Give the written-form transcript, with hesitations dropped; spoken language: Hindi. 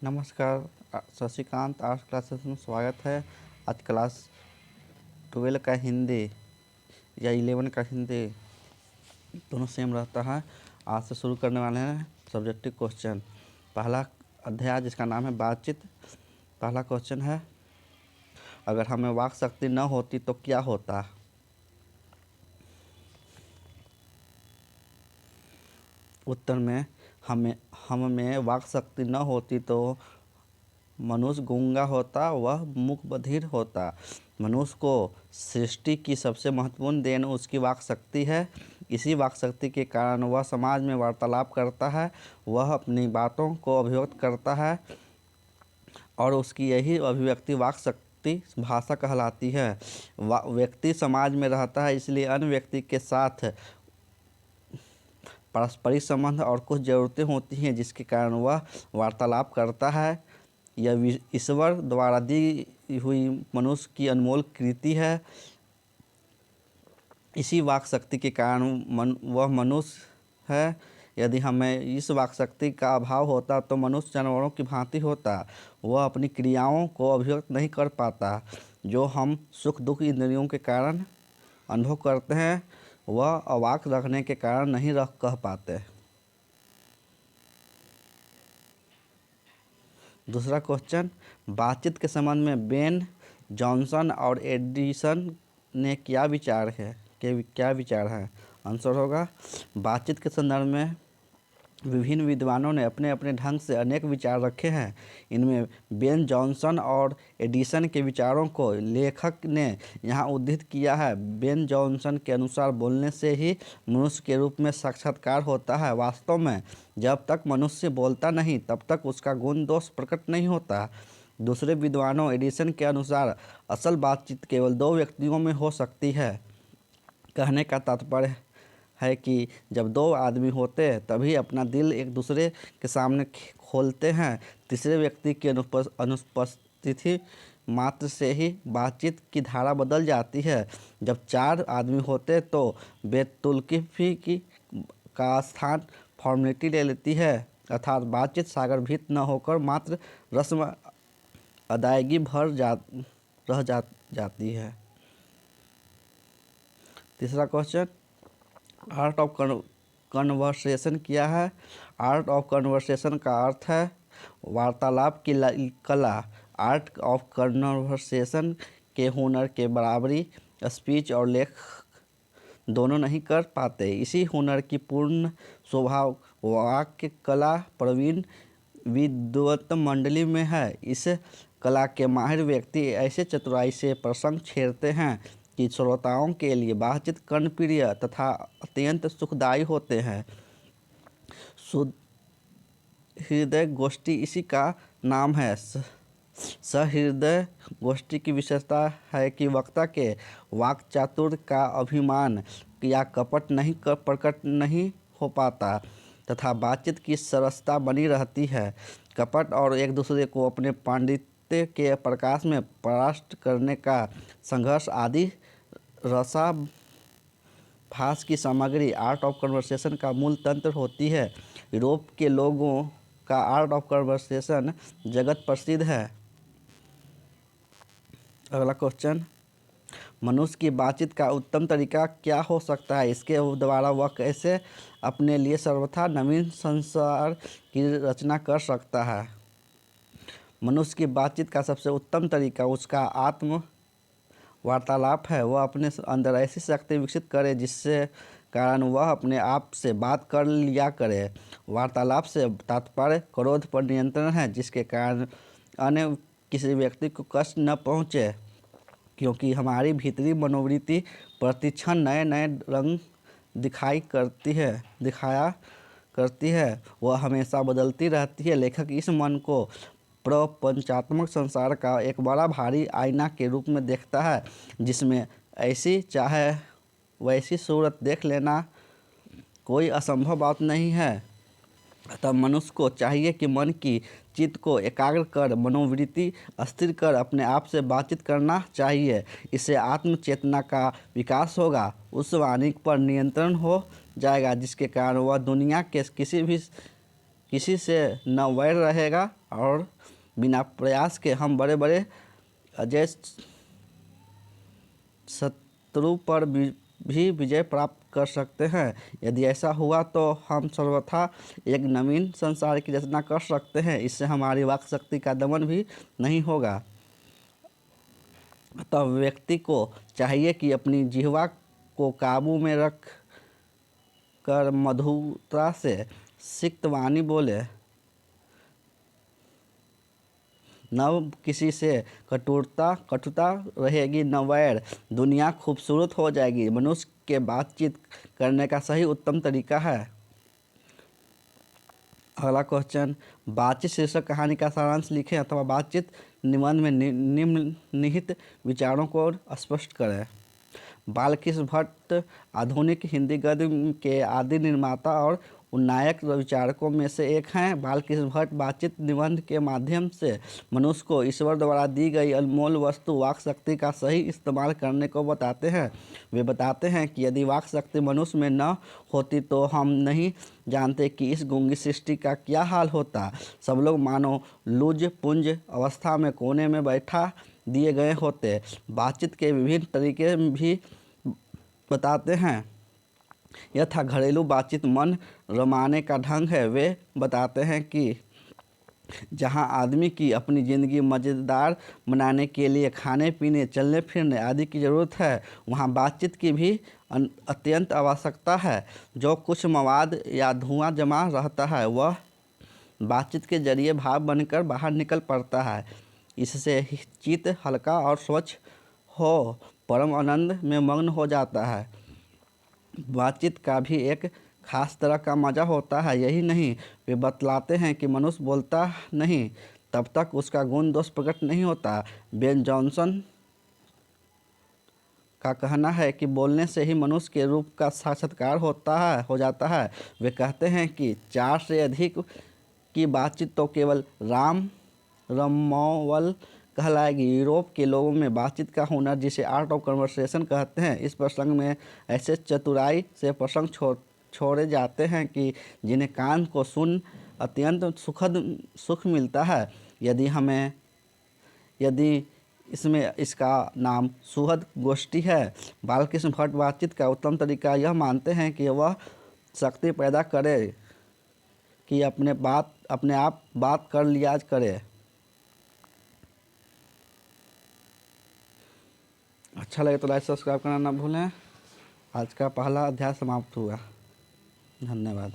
नमस्कार। शशिकांत आर्ट्स क्लासेस में स्वागत है। आज क्लास 12 का हिंदी या 11 का हिंदी दोनों सेम रहता है। आज से शुरू करने वाले हैं सब्जेक्टिव क्वेश्चन। पहला अध्याय जिसका नाम है बातचीत। पहला क्वेश्चन है, अगर हमें वाक शक्ति न होती तो क्या होता। उत्तर में हमें वाक शक्ति न होती तो मनुष्य गूंगा होता, वह मूक बधिर होता। मनुष्य को सृष्टि की सबसे महत्वपूर्ण देन उसकी वाक शक्ति है। इसी वाक शक्ति के कारण वह समाज में वार्तालाप करता है, वह अपनी बातों को अभिव्यक्त करता है और उसकी यही अभिव्यक्ति वाक शक्ति भाषा कहलाती है। व्यक्ति समाज में रहता है, इसलिए अन्य व्यक्ति के साथ पारस्परिक संबंध और कुछ ज़रूरतें होती हैं जिसके कारण वह वार्तालाप करता है। यह ईश्वर द्वारा दी हुई मनुष्य की अनमोल कृति है। इसी वाक शक्ति के कारण वह मनुष्य है। यदि हमें इस वाक शक्ति का अभाव होता तो मनुष्य जानवरों की भांति होता। वह अपनी क्रियाओं को अभिव्यक्त नहीं कर पाता। जो हम सुख दुख इंद्रियों के कारण अनुभव करते हैं वह अवाक रखने के कारण नहीं कह पाते। दूसरा क्वेश्चन, बातचीत के संबंध में बेन जॉनसन और एडिसन ने क्या विचार है। आंसर होगा, बातचीत के संदर्भ में विभिन्न विद्वानों ने अपने अपने ढंग से अनेक विचार रखे हैं। इनमें बेन जॉनसन और एडिसन के विचारों को लेखक ने यहाँ उद्धृत किया है। बेन जॉनसन के अनुसार बोलने से ही मनुष्य के रूप में साक्षात्कार होता है। वास्तव में जब तक मनुष्य बोलता नहीं तब तक उसका गुण दोष प्रकट नहीं होता। दूसरे विद्वानों एडिसन के अनुसार असल बातचीत केवल दो व्यक्तियों में हो सकती है। कहने का तात्पर्य है कि जब दो आदमी होते हैं तभी अपना दिल एक दूसरे के सामने खोलते हैं। तीसरे व्यक्ति की अनुपस्थिति मात्र से ही बातचीत की धारा बदल जाती है। जब चार आदमी होते तो बेतुल्किफ़ी का स्थान फॉर्मेलिटी ले लेती है, अर्थात बातचीत सागर भीत न होकर मात्र रस्म अदायगी भर जाती है। तीसरा क्वेश्चन, आर्ट ऑफ कन्वर्सेशन क्या है। आर्ट ऑफ कन्वर्सेशन का अर्थ है वार्तालाप की कला। आर्ट ऑफ कन्वर्सेशन के हुनर के बराबरी स्पीच और लेख दोनों नहीं कर पाते। इसी हुनर की पूर्ण स्वभाव वाक्य कला प्रवीण विद्वत मंडली में है। इस कला के माहिर व्यक्ति ऐसे चतुराई से प्रसंग छेड़ते हैं कि श्रोताओं के लिए बातचीत कर्णप्रिय तथा अत्यंत सुखदायी होते हैं। सहृदय गोष्ठी इसी का नाम है। सहृदय गोष्ठी की विशेषता है कि वक्ता के वाक्चातुर्य का अभिमान या कपट नहीं प्रकट नहीं हो पाता तथा बातचीत की सरसता बनी रहती है। कपट और एक दूसरे को अपने पांडित्य के प्रकाश में परास्त करने का संघर्ष आदि रसाभास की सामग्री आर्ट ऑफ कन्वर्सेशन का मूल तंत्र होती है। यूरोप के लोगों का आर्ट ऑफ कन्वर्सेशन जगत प्रसिद्ध है। अगला क्वेश्चन, मनुष्य की बातचीत का उत्तम तरीका क्या हो सकता है। इसके द्वारा वह कैसे अपने लिए सर्वथा नवीन संसार की रचना कर सकता है। मनुष्य की बातचीत का सबसे उत्तम तरीका उसका आत्म वार्तालाप है। वह अपने अंदर ऐसी शक्ति विकसित करे जिससे कारण वह अपने आप से बात कर लिया करे। वार्तालाप से तात्पर्य क्रोध पर नियंत्रण है, जिसके कारण अन्य किसी व्यक्ति को कष्ट न पहुँचे, क्योंकि हमारी भीतरी मनोवृत्ति प्रतिक्षण नए नए रंग दिखाया करती है। वह हमेशा बदलती रहती है। लेखक इस मन को प्रपंचात्मक संसार का एक बड़ा भारी आईना के रूप में देखता है, जिसमें ऐसी चाहे वैसी सूरत देख लेना कोई असंभव बात नहीं है। अतः मनुष्य को चाहिए कि मन की चित्त को एकाग्र कर मनोवृत्ति स्थिर कर अपने आप से बातचीत करना चाहिए। इससे आत्मचेतना का विकास होगा, उस वाणी पर नियंत्रण हो जाएगा, जिसके कारण वह दुनिया के किसी से न वैर रहेगा और बिना प्रयास के हम बड़े बड़े अजय शत्रु पर भी विजय प्राप्त कर सकते हैं। यदि ऐसा हुआ तो हम सर्वथा एक नवीन संसार की रचना कर सकते हैं। इससे हमारी वाक शक्ति का दमन भी नहीं होगा। अतः व्यक्ति को चाहिए कि अपनी जिह्वा को काबू में रख कर मधुरता से सिक्त वाणी बोले, न किसी से कटुता रहेगी, न वैर। दुनिया खूबसूरत हो जाएगी। मनुष्य के बातचीत करने का सही उत्तम तरीका है। अगला क्वेश्चन, बातचीत शीर्षक कहानी का सारांश लिखें अथवा बातचीत निबंध में निम्नलिखित विचारों को स्पष्ट करें। बालकृष्ण भट्ट आधुनिक हिंदी गद्य के आदि निर्माता और उन्नायक विचारकों में से एक हैं। बालकृष्ण भट्ट बातचीत निबंध के माध्यम से मनुष्य को ईश्वर द्वारा दी गई अनमोल वस्तु वाक शक्ति का सही इस्तेमाल करने को बताते हैं। वे बताते हैं कि यदि वाक शक्ति मनुष्य में न होती तो हम नहीं जानते कि इस गूंगी सृष्टि का क्या हाल होता। सब लोग मानो लुज पुंज अवस्था में कोने में बैठा दिए गए होते। बातचीत के विभिन्न तरीके भी बताते हैं। यह था घरेलू बातचीत मन रमाने का ढंग है। वे बताते हैं कि जहाँ आदमी की अपनी ज़िंदगी मज़ेदार बनाने के लिए खाने पीने चलने फिरने आदि की ज़रूरत है, वहाँ बातचीत की भी अत्यंत आवश्यकता है। जो कुछ मवाद या धुआं जमा रहता है वह बातचीत के जरिए भाव बनकर बाहर निकल पड़ता है। इससे चित्त हल्का और स्वच्छ हो परम आनंद में मग्न हो जाता है। बातचीत का भी एक खास तरह का मज़ा होता है। यही नहीं, वे बतलाते हैं कि मनुष्य बोलता नहीं तब तक उसका गुण दोष प्रकट नहीं होता। बेन जॉनसन का कहना है कि बोलने से ही मनुष्य के रूप का साक्षात्कार हो जाता है। वे कहते हैं कि 4 से अधिक की बातचीत तो केवल रमौवल कहलाएगी। यूरोप के लोगों में बातचीत का हुनर, जिसे आर्ट ऑफ कन्वर्सेशन कहते हैं, इस प्रसंग में ऐसे चतुराई से प्रसंग छोड़े जाते हैं कि जिन्हें कान को सुन अत्यंत सुख मिलता है। यदि इसमें इसका नाम सुहद गोष्ठी है। बालकृष्ण भट्ट बातचीत का उत्तम तरीका यह मानते हैं कि वह शक्ति पैदा करे कि अपने आप बात कर लिया करे। अच्छा लगे तो लाइक सब्सक्राइब करना ना भूलें। आज का पहला अध्याय समाप्त हुआ। धन्यवाद।